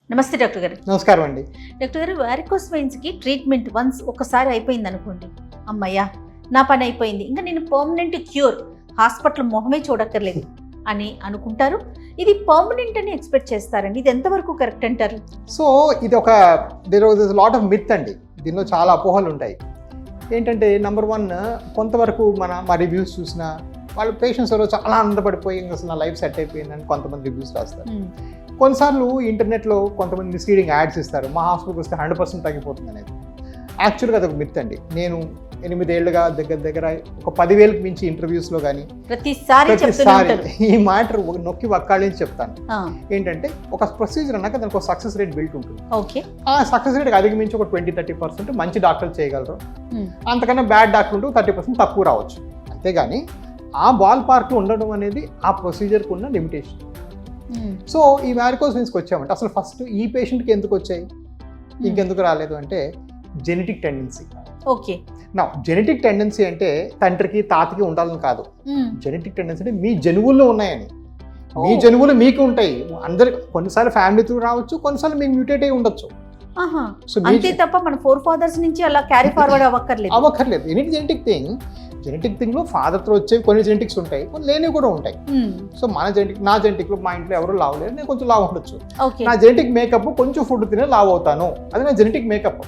నమస్తే డాక్టర్ గారు. నమస్కారం అండి. డాక్టర్ గారు, వారికోస్ వెయిన్స్కి ట్రీట్మెంట్ వన్స్ ఒకసారి అయిపోయింది అనుకోండి, అమ్మయ్యా నా పని అయిపోయింది, ఇంకా నేను పర్మనెంట్ క్యూర్, హాస్పిటల్ మొహమే చూడక్కర్లేదు అని అనుకుంటారు. ఇది పర్మనెంట్ అని ఎక్స్పెక్ట్ చేస్తారండి. ఇది ఎంతవరకు కరెక్ట్ అంటారు? సో ఇది ఒక there was lot of myth అండి. దీనిలో చాలా అపోహలు ఉంటాయి. ఏంటంటే నెంబర్ 1, కొంతవరకు మా రివ్యూస్ చూసినా వాళ్ళ పేషెంట్స్ ఎవరో చాలా ఆనందపడిపోయి అసలు నా లైఫ్ సెట్ అయిపోయిందని కొంతమంది రివ్యూస్ రాస్తారు. కొన్నిసార్లు ఇంటర్నెట్లో కొంతమంది మిస్లీడింగ్ యాడ్స్ ఇస్తారు, మా హాస్పిటల్కి వస్తే 100% తగ్గిపోతుంది అనేది. యాక్చువల్గా అది ఒక మిత్ అండి. నేను 8 ఏళ్ళుగా దగ్గర ఒక 10,000కి మించి ఇంటర్వ్యూస్లో కానీ ప్రతిసారి ఈ మ్యాటర్ నొక్కి వక్కాళించి చెప్తాను. ఏంటంటే ఒక ప్రొసీజర్ అన్నాక దానికి ఒక సక్సెస్ రేట్ బిల్ట్ ఉంటుంది. ఆ సక్సెస్ రేట్కి అధిగమించి ఒక 20-30% మంచి డాక్టర్లు చేయగలరు. అంతకన్నా బ్యాడ్ డాక్టర్ ఉంటే 30% తక్కువ రావచ్చు. అంతేగాని ఆ బాల్ పార్క్లో ఉండడం అనేది ఆ ప్రొసీజర్కి ఉన్న లిమిటేషన్. సో ఈ వారికోస్ వెయిన్స్కి వచ్చామంటే అసలు ఫస్ట్ ఈ పేషెంట్కి ఎందుకు వచ్చాయి, ఇంకెందుకు రాలేదు అంటే జెనెటిక్ టెండెన్సీ. ఓకే, నా జెనెటిక్ టెండెన్సీ అంటే తండ్రికి తాతకి ఉండాలని కాదు. జెనెటిక్ టెండెన్సీ అంటే మీ జనువుల్లో ఉన్నాయని. మీ జనువులు మీకు ఉంటాయి. అందరు కొన్నిసార్లు ఫ్యామిలీ త్రూ రావచ్చు, కొన్నిసార్లు మీకు మ్యూటేట్ అయి ఉండొచ్చు. అంతే తప్ప మన ఫోర్ ఫాదర్స్ నుంచి అలా క్యారీ ఫార్వర్డ్ అవ్వక్కర్లేదు. జెనెటిక్ థింగ్లో ఫాదర్తో వచ్చేవి కొన్ని జెనెటిక్స్ ఉంటాయి, కొన్ని లేనివి కూడా ఉంటాయి. సో నా జెనెటిక్లో మా ఇంట్లో ఎవరు లావు లేరు, నేను కొంచెం లావు ఉండొచ్చు. నా జెనెటిక్ మేకప్ కొంచెం ఫుడ్ తినే లావు అవుతాను, అది నా జెనెటిక్ మేకప్.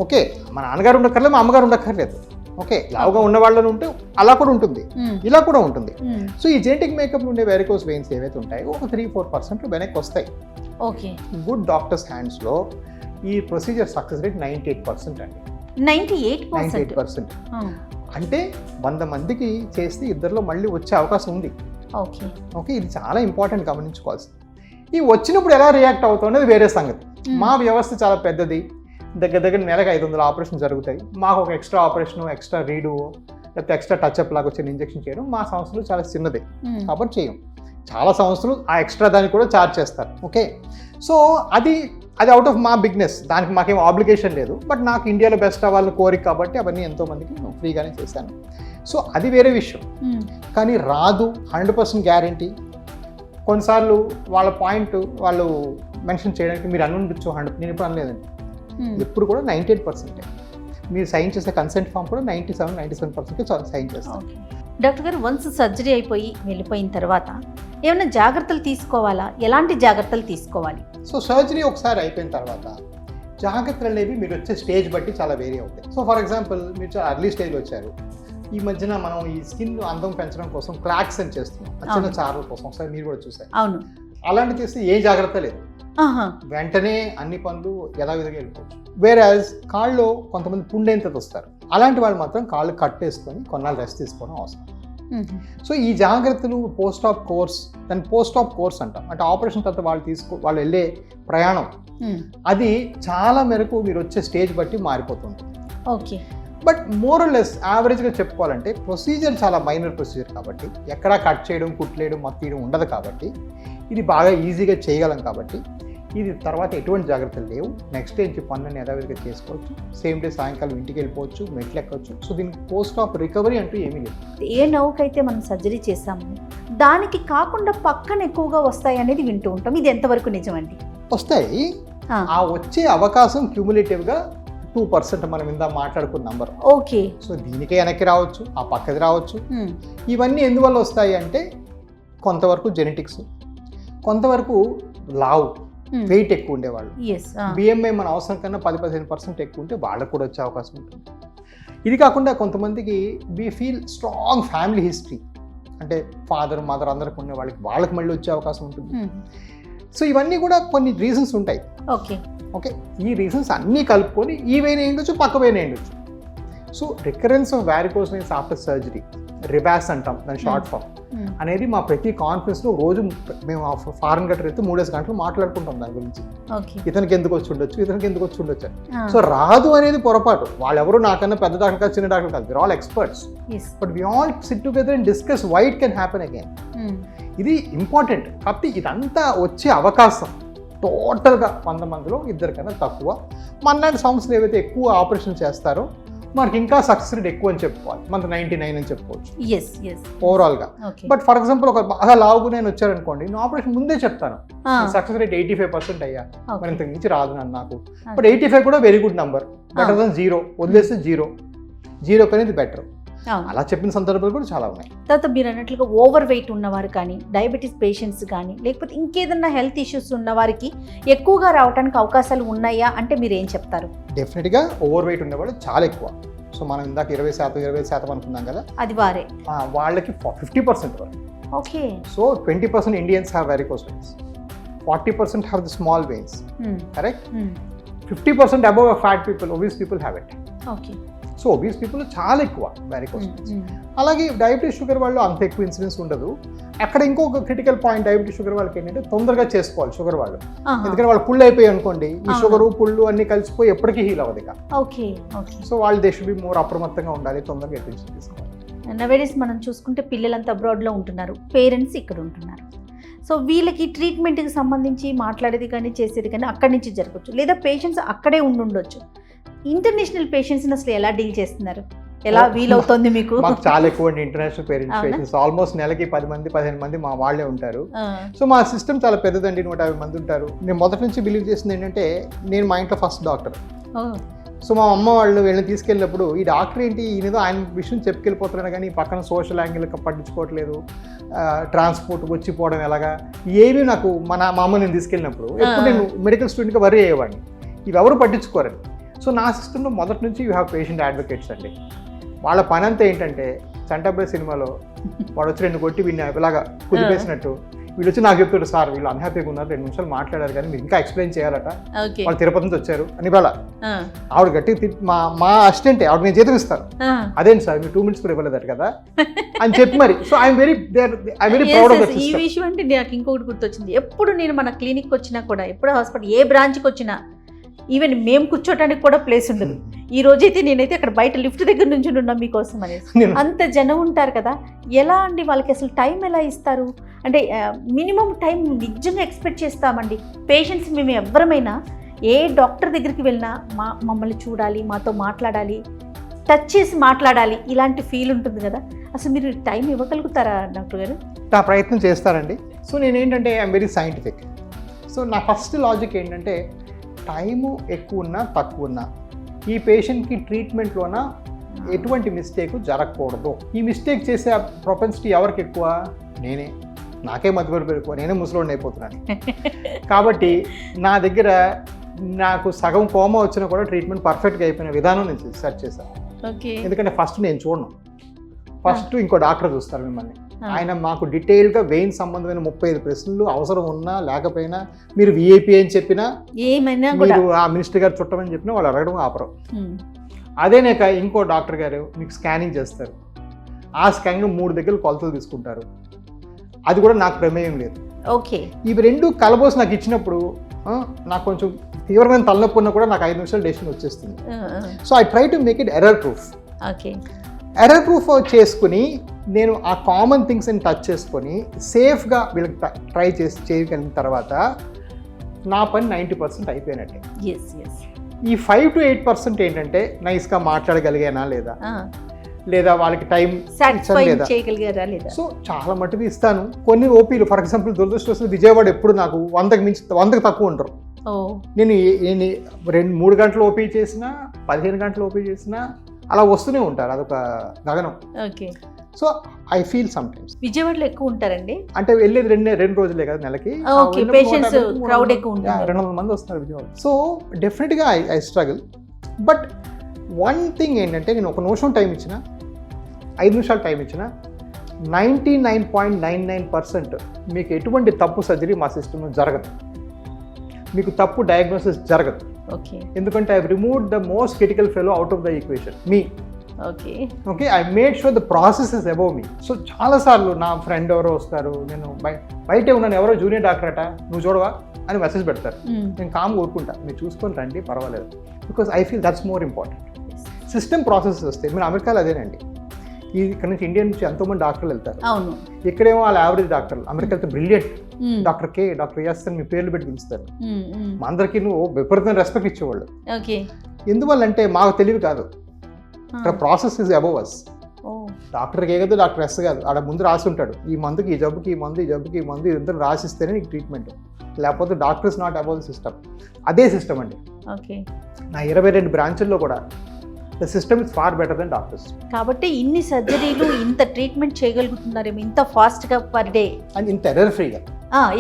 ఓకే, మా నాన్నగారు ఉండక్కర్లేదు, మా అమ్మగారు ఉండక్కర్లేదు. ఓకే, లావుగా ఉన్న వాళ్ళని ఉంటే అలా కూడా ఉంటుంది, ఇలా కూడా ఉంటుంది. సో ఈ జెనెటిక్ మేకప్ ఉండే వెరికోస్ వెయిన్స్ ఏవైతే ఉంటాయో ఒక 3-4% వెనక్కి వస్తాయి. ఓకే, గుడ్ డాక్టర్స్ హ్యాండ్స్లో ఈ ప్రొసీజర్ సక్సెస్ రేట్ 98% అండి. 98%. అంటే 100 మందికి చేస్తే 2లో మళ్ళీ వచ్చే అవకాశం ఉంది. ఓకే, ఇది చాలా ఇంపార్టెంట్ గమనించుకోవాల్సింది. ఈ వచ్చినప్పుడు ఎలా రియాక్ట్ అవుతుంది వేరే సంగతి. మా వ్యవస్థ చాలా పెద్దది, దగ్గర నెలకు 500 ఆపరేషన్ జరుగుతాయి. మాకు ఒక ఎక్స్ట్రా ఆపరేషన్, ఎక్స్ట్రా రీడు, లేకపోతే ఎక్స్ట్రా టచ్అప్ లాగా వచ్చిన ఇంజెక్షన్ చేయడం మా సంస్థలు చాలా చిన్నదే కాబట్టి చేయం. చాలా సంస్థలు ఆ ఎక్స్ట్రా దానికి కూడా ఛార్జ్ చేస్తారు. ఓకే, సో అది అవుట్ ఆఫ్ మా బిగ్నెస్, దానికి మాకేం ఆబ్లిగేషన్ లేదు. బట్ నాకు ఇండియాలో బెస్ట్ అవ్వాలని కోరిక కాబట్టి అవన్నీ ఎంతో మందికి ఫ్రీగానే చేశాను. సో అది వేరే విషయం. కానీ రాదు 100% గ్యారంటీ. కొన్నిసార్లు వాళ్ళ పాయింట్ వాళ్ళు మెన్షన్ చేయడానికి మీరు అనుండొచ్చు 100, నేను ఇప్పుడు అనలేదండి. ఎప్పుడు కూడా 98%. మీరు సైన్ చేసే కన్సెంట్ ఫామ్ కూడా 97% సైన్ చేస్తాం. డాక్టర్ గారు, వన్స్ సర్జరీ అయిపోయి వెళ్ళిపోయిన తర్వాత ఏమైనా జాగ్రత్తలు తీసుకోవాలా? ఎలాంటి జాగ్రత్తలు తీసుకోవాలి? సో సర్జరీ ఒకసారి అయిపోయిన తర్వాత జాగ్రత్తలు అనేవి మీరు వచ్చే స్టేజ్ బట్టి చాలా వేరీ అవుతాయి. సో ఫర్ ఎగ్జాంపుల్, మీరు చాలా అర్లీ స్టేజ్ వచ్చారు, ఈ మధ్యన మనం ఈ స్కిన్ అందం పెంచడం కోసం క్లాక్స్ అని చేస్తున్నాం, చిన్న చారల కోసం. ఒకసారి మీరు కూడా చూసారు. అవును, అలాంటి చేస్తే ఏ జాగ్రత్త లేదు, వెంటనే అన్ని పనులు యథావిధిగా వెళ్ళిపోవచ్చు. వేరేజ్ కాళ్ళు కొంతమంది పుండేంతది వస్తారు, అలాంటి వాళ్ళు మాత్రం కాళ్ళు కట్టేసుకొని కొన్నాళ్ళు రెస్ట్ తీసుకోవడం అవసరం. సో ఈ జాగ్రత్తలు పోస్ట్ ఆప్ కోర్స్ అంటాం. అంటే ఆపరేషన్ తర్వాత వాళ్ళు వెళ్ళే ప్రయాణం అది చాలా మేరకు మీరు వచ్చే స్టేజ్ బట్టి మారిపోతుంది. Okay, but more or less యావరేజ్గా చెప్పుకోవాలంటే ప్రొసీజర్ చాలా మైనర్ ప్రొసీజర్ కాబట్టి, ఎక్కడా కట్ చేయడం, కుట్లేయడం, మత్తీయడం ఉండదు కాబట్టి, ఇది బాగా ఈజీగా చేయగలం కాబట్టి ఇది తర్వాత ఎటువంటి జాగ్రత్తలు లేవు. నెక్స్ట్ డే నుంచి పనులను యథావిధిగా చేసుకోవచ్చు. సేమ్ డే సాయంకాలం ఇంటికి వెళ్ళిపోవచ్చు, మెట్లు ఎక్కవచ్చు. సో దీనికి పోస్ట్ ఆఫ్ రికవరీ అంటూ ఏమీ లేదు. ఏ నవ్వుకైతే మనం సర్జరీ చేసాము దానికి కాకుండా పక్కన ఎక్కువగా వస్తాయి అనేది వింటూ ఉంటాం. ఇది ఎంతవరకు నిజమండి? వస్తాయి. ఆ వచ్చే అవకాశం క్యూములేటివ్గా 2% మనం ఇందా మాట్లాడుకున్న నంబర్. ఓకే, సో దీనికే వెనక్కి రావచ్చు, ఆ పక్కది రావచ్చు. ఇవన్నీ ఎందువల్ల వస్తాయి అంటే కొంతవరకు జెనెటిక్స్, కొంతవరకు లావు, వెయిట్ ఎక్కువ ఉండేవాళ్ళు, బిఎంఐ మన అవసరం కన్నా 10-15% ఎక్కువ ఉంటే వాళ్ళకు కూడా వచ్చే అవకాశం ఉంటుంది. ఇది కాకుండా కొంతమందికి we feel strong family history, అంటే ఫాదర్ మదర్ అందరికి ఉండే వాళ్ళకి మళ్ళీ వచ్చే అవకాశం ఉంటుంది. సో ఇవన్నీ కూడా కొన్ని రీజన్స్ ఉంటాయి. ఓకే, ఈ రీజన్స్ అన్నీ కలుపుకొని ఈ వెయిన్ ఉండొచ్చు, పక్క వెయిన్ ఉండొచ్చు. So recurrence of varicose veins after surgery, REVAS అంటాం దాని షార్ట్ ఫామ్, అనేది మా ప్రతి కాన్ఫరెన్స్లో రోజు మేము ఫారెన్ గట్టర్ అయితే 3 గంటలు మాట్లాడుకుంటాం దాని గురించి. ఇతనికి ఎందుకు వచ్చి ఉండొచ్చు. సో రాదు అనేది పొరపాటు. వాళ్ళెవరు నాకన్నా పెద్ద డాక్టర్ కాదు, చిన్న డాక్టర్ కాదు, we are all experts. But we all sit together and discuss why it can happen again. ఇది ఇంపార్టెంట్. కాబట్టి ఇదంతా వచ్చే అవకాశం టోటల్గా 100 మందిలో 2 కన్నా తక్కువ. మన్నాటి సంస్థలు ఏవైతే ఎక్కువ ఆపరేషన్ చేస్తారో మనకి ఇంకా సక్సెస్ రేట్ ఎక్కువ అని చెప్పుకోవాలి, మనకు 99 అని చెప్పుకోవచ్చు ఎస్ ఎస్ ఓవరాల్గా. ఓకే బట్ ఫర్ ఎగ్జాంపుల్ ఒక బాగా లావుగా నేను వచ్చారనుకోండి, నేను ఆపరేషన్ ముందే చెప్తాను సక్సెస్ రేట్ 85% అయ్యా, మరి ఇంతకు మించి రాదు నన్ను నాకు. బట్ 85 కూడా very good number, better than 0. వదిలేస్తే 0 అనేది బెటర్. అలా చెప్పిన సందర్భాలు కూడా చాలా ఉన్నాయి. తర్వాత మీరు అన్నట్లుగా ఓవర్ వెయిట్ ఉన్నవారు కానీ, డయాబెటీస్ పేషెంట్స్ కానీ, లేకపోతే ఇంకేదన్నా హెల్త్ ఇష్యూస్ ఉన్న వారికి ఎక్కువగా రావడానికి అవకాశాలు ఉన్నాయా అంటే మీరు ఏం చెప్తారు? డెఫినెట్గా ఓవర్ వెయిట్ ఉండేవాళ్ళు చాలా ఎక్కువ. సో మనం ఇందాక 20% అనుకున్నాం కదా, అది వారే వాళ్ళకి 50% వరకు. Okay. So 20% Indians have varicose veins, 40% have the small veins, correct. 50% above fat people, obese people have it. Okay. So obese people చాలా ఎక్కువ వెరికోస్ వెయిన్స్. అలాగే డయాబెటీస్ షుగర్ వాళ్ళు అంత ఎక్కువ ఇన్సిడెన్స్ ఉండదు. అక్కడ ఇంకొక క్రిటికల్ పాయింట్ డయాబెటీస్ షుగర్ వాళ్ళకి ఏంటంటే తొందరగా చేసుకోవాలి షుగర్ వాళ్ళు, ఎందుకంటే వాళ్ళు పుళ్ళు అయిపోయి అనుకోండి, ఈ షుగర్ పుళ్ళు అన్ని కలిసిపోయి ఎప్పటికీ హీల్ అవ్వదు ఇక. Okay okay. సో వాళ్ళు దే షుడ్ బి మోర్ అప్రమత్తంగా ఉండాలి, తొందరగా అటెన్షన్ తీసుకోవాలి. నవేడేస్ మనం చూసుకుంటే పిల్లలంతా అబ్రాడ్లో ఉంటున్నారు, పేరెంట్స్ ఇక్కడ ఉంటున్నారు. సో వీళ్ళకి ట్రీట్మెంట్కి సంబంధించి మాట్లాడేది కానీ చేసేది కానీ అక్కడి నుంచి జరగచ్చు, లేదా పేషెంట్స్ అక్కడే ఉండొచ్చు. ఇంటర్నేషనల్ పేషెంట్స్ని అసలు ఎలా డీల్ చేస్తున్నారు, ఎలా వీలవుతుంది మీకు? మాకు చాలా ఎక్కువ అండి ఇంటర్నేషనల్ పేషెంట్స్, ఆల్మోస్ట్ నెలకి 10 మంది 15 మంది మా వాళ్ళే ఉంటారు. సో మా సిస్టమ్ చాలా పెద్దదండి, 150 మంది ఉంటారు. నేను మొదటి నుంచి బిలీవ్ చేసింది ఏంటంటే, నేను మా ఇంట్లో ఫస్ట్ డాక్టర్. సో మా అమ్మ వాళ్ళు వీళ్ళని తీసుకెళ్ళినప్పుడు ఈ డాక్టర్ ఏంటి ఈయనదో ఆయన విషయం చెప్పుకెళ్ళిపోతున్నాడు కానీ పక్కన సోషల్ యాంగిల్ పట్టించుకోవట్లేదు, ట్రాన్స్పోర్ట్ వచ్చిపోవడం ఎలాగా ఏమీ నాకు మా అమ్మ నేను తీసుకెళ్ళినప్పుడు ఎప్పుడు నేను మెడికల్ స్టూడెంట్గా వరీ అయ్యేవాడిని, ఇవి ఎవరు పట్టించుకోరండి. సో నా సిస్టంలో మొదటి నుంచి యూ హ్యావ్ పేషెంట్ అడ్వకేట్స్ అండి. వాళ్ళ పని అంతా ఏంటంటే, చంటబ్బాయ్ సినిమాలో వాడు వచ్చి 2 కొట్టి వీడిని ఇలాగా కుదిపేసినట్టు వీళ్ళు వచ్చి నాకు చెప్తారు, సార్ వీళ్ళు అన్హ్యాపీగా ఉన్నారు, 2 నిమిషాలు మాట్లాడారు కానీ మీరు ఇంకా ఎక్స్ప్లెయిన్ చేయాలట, వాళ్ళు తిరుపతి నుంచి వచ్చారు అని వాళ్ళ ఆవిడ గట్టి మా అసిస్టెంటే ఆవిడ నేను జీతం ఇస్తాను, అదేంటి సార్ మీరు 2 minutes కూడా ఇవ్వలేదట కదా అని చెప్పి మరి. So I'm very proud of that. ఈ విషయం అంటే నాకు ఇంకొకటి గుర్తొచ్చింది, ఎప్పుడు నేను మన క్లినిక్ వచ్చినా కూడా, ఎప్పుడు హాస్పిటల్ ఏ బ్రాంచ్కి వచ్చినా ఈవెన్ మేము కూర్చోటానికి కూడా ప్లేస్ ఉండదు. ఈ రోజైతే నేనైతే అక్కడ బయట లిఫ్ట్ దగ్గర నుంచి ఉన్నా మీకోసం అనేసి, అంత జనం ఉంటారు కదా. ఎలా అండి వాళ్ళకి అసలు టైం ఎలా ఇస్తారు అంటే, మినిమం టైం నిజంగా ఎక్స్పెక్ట్ చేస్తామండి పేషెంట్స్. మేము ఎవరమైనా ఏ డాక్టర్ దగ్గరికి వెళ్ళినా మమ్మల్ని చూడాలి, మాతో మాట్లాడాలి, టచ్ చేసి మాట్లాడాలి, ఇలాంటి ఫీల్ ఉంటుంది కదా. అసలు మీరు టైం ఇవ్వగలుగుతారా డాక్టర్ గారు? నా ప్రయత్నం చేస్తారండి. సో నేనేంటంటే ఐఎమ్ వెరీ సైంటిఫిక్. సో నా ఫస్ట్ లాజిక్ ఏంటంటే, టైము ఎక్కువ ఉన్నా తక్కువ ఉన్నా ఈ పేషెంట్కి ట్రీట్మెంట్లోన ఎటువంటి మిస్టేక్ జరగకూడదు. ఈ మిస్టేక్ చేసే ప్రొపెన్సిటీ ఎవరికి ఎక్కువ? నేనే. నాకే మధ్యపడి ఎక్కువ, నేనే ముసలోడిని అయిపోతున్నాను. కాబట్టి నా దగ్గర నాకు సగం కోమా వచ్చినా కూడా ట్రీట్మెంట్ పర్ఫెక్ట్గా అయిపోయిన విధానం నేను సెర్చ్ చేశాను. ఎందుకంటే ఫస్ట్ నేను చూడను, ఫస్ట్ ఇంకో డాక్టర్ చూస్తారు మిమ్మల్ని. ఆయన మాకు డీటెయిల్గా వెయిన్ సంబంధమైన 35 ప్రశ్నలు అవసరం ఉన్నా లేకపోయినా, మీరు విఐపి అని చెప్పినా, ఏమైనా మీరు ఆ మినిస్టర్ గారు చుట్టమని చెప్పినా వాళ్ళు అడగడం ఆపరు. అదేనాక ఇంకో డాక్టర్ గారు మీకు స్కానింగ్ చేస్తారు. ఆ స్కానింగ్ 3 దగ్గర కొలతలు తీసుకుంటారు. అది కూడా నాకు ప్రమేయం లేదు. ఓకే. ఇవి 2 కలబోసి నాకు ఇచ్చినప్పుడు నాకు కొంచెం తీవ్రమైన తలనొప్పి ఉన్నా కూడా నాకు 5 నిమిషాలు డెసిషన్ వచ్చేస్తుంది. So I try to make it error proof. Okay. Error proof చేసుకుని నేను ఆ కామన్ థింగ్స్ని టచ్ చేసుకొని సేఫ్గా వీళ్ళకి ట్రై చేయగలిగిన తర్వాత నా పని 90% అయిపోయినట్టే. ఈ 5 to 8% ఏంటంటే నైస్గా మాట్లాడగలిగానా లేదా వాళ్ళకి టైం చేయగలిగారా లేదా. సో చాలా మటుకు ఇస్తాను. కొన్ని ఓపీలు ఫర్ ఎగ్జాంపుల్ దురదృష్టవశాత్తు విజయవాడ ఎప్పుడు నాకు 100కి తక్కువ ఉంటారు. నేను 3 గంటలు ఓపీ చేసినా 15 గంటలు ఓపీ చేసినా అలా వస్తూనే ఉంటారు, అదొక గగనం. Okay. So I feel some times. విజయవాడలో ఎక్కువ ఉంటారండి అంటే, వెళ్ళేది 2 రోజులే కదా నెలకి, పేషెంట్స్ క్రౌడ్ ఎక్కువ ఉంటుంది, 200 మంది వస్తారు విజయవాడ. సో డెఫినెట్గా I struggle. But one thing ఏంటంటే, నేను 1 నిమిషం టైం ఇచ్చిన, 5 నిమిషాలు టైం ఇచ్చిన, 99.99% మీకు ఎటువంటి తప్పు సర్జరీ మా సిస్టంలో జరగదు, మీకు తప్పు డయాగ్నోసిస్ జరగదు. ఎందుకంటే I removed the most critical fellow out of the equation, me. Okay, I made sure the process is above me. So చాలాసార్లు నా ఫ్రెండ్ ఎవరో వస్తారు, నేను బయటే ఉన్నాను, ఎవరో జూనియర్ డాక్టర్ అట, నువ్వు చూడవా అని మెసేజ్ పెడతారు. నేను కామ్ కోరుకుంటా, మీరు చూసుకొని రండి పర్వాలేదు, because I feel that's more important. System process వస్తాయి. మీరు అమెరికాలో అదేనండి, ఇక్కడ నుంచి ఇండియా నుంచి ఎంతోమంది డాక్టర్లు వెళ్తారు. ఇక్కడేమో వాళ్ళ యావరేజ్ డాక్టర్లు, అమెరికా వెళ్తే బ్రిలియంట్ డాక్టర్ కే, డాక్టర్ ఎస్ అని మీ పేర్లు పెట్టి పిలుస్తారు. మా అందరికీ నువ్వు విపరీతమైన రెస్పెక్ట్ ఇచ్చేవాళ్ళు. ఎందువల్లంటే మాకు తెలివి కాదు, ఇక్కడ ప్రాసెస్ ఇస్ అబవ్ అస్. డాక్టర్కి ఏ కాదు, డాక్టర్ ఎస్ కాదు, ఆడ ముందు రాసి ఉంటాడు ఈ మందుకి ఈ జబ్బుకి ఈ మందు, ఈ జబ్బుకి ఈ మందు, ఇదంతా రాసిస్తేనే నీకు ట్రీట్మెంట్. లేకపోతే doctors not above the system. అదే సిస్టమ్ అండి. ఓకే, నా 22 బ్రాంచుల్లో కూడా the system is far better than doctors. కాబట్టి ఇన్ని సర్జరీలు ఇంత ట్రీట్మెంట్ చేయగలుగుతున్నారేమో ఇంత ఫాస్ట్గా పర్ డే అండ్ ఇంత ఎర్రర్ ఫ్రీగా.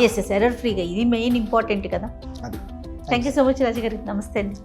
ఎస్ ఎర్రర్ ఫ్రీగా, ఇది మెయిన్ ఇంపార్టెంట్ కదా. అది. Thank you so much Raju garu. నమస్తే అండి.